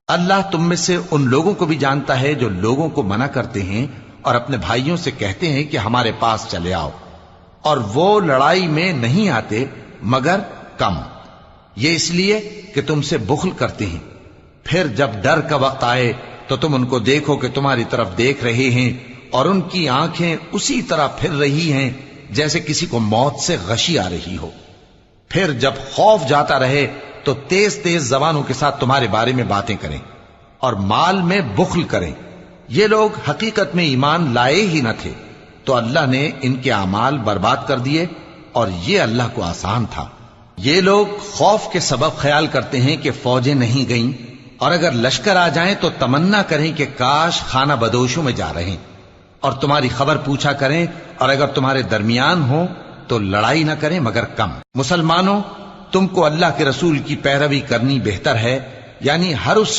اللہ تم میں سے ان لوگوں کو بھی جانتا ہے جو لوگوں کو منع کرتے ہیں اور اپنے بھائیوں سے کہتے ہیں کہ ہمارے پاس چلے آؤ، اور وہ لڑائی میں نہیں آتے مگر کم، یہ اس لیے کہ تم سے بخل کرتے ہیں۔ پھر جب ڈر کا وقت آئے تو تم ان کو دیکھو کہ تمہاری طرف دیکھ رہے ہیں اور ان کی آنکھیں اسی طرح پھر رہی ہیں جیسے کسی کو موت سے غشی آ رہی ہو۔ پھر جب خوف جاتا رہے تو تیز تیز زبانوں کے ساتھ تمہارے بارے میں باتیں کریں اور مال میں بخل کریں۔ یہ لوگ حقیقت میں ایمان لائے ہی نہ تھے، تو اللہ نے ان کے اعمال برباد کر دیے، اور یہ اللہ کو آسان تھا۔ یہ لوگ خوف کے سبب خیال کرتے ہیں کہ فوجیں نہیں گئیں، اور اگر لشکر آ جائیں تو تمنا کریں کہ کاش خانہ بدوشوں میں جا رہے، اور تمہاری خبر پوچھا کریں، اور اگر تمہارے درمیان ہو تو لڑائی نہ کریں مگر کم۔ مسلمانوں، تم کو اللہ کے رسول کی پیروی کرنی بہتر ہے، یعنی ہر اس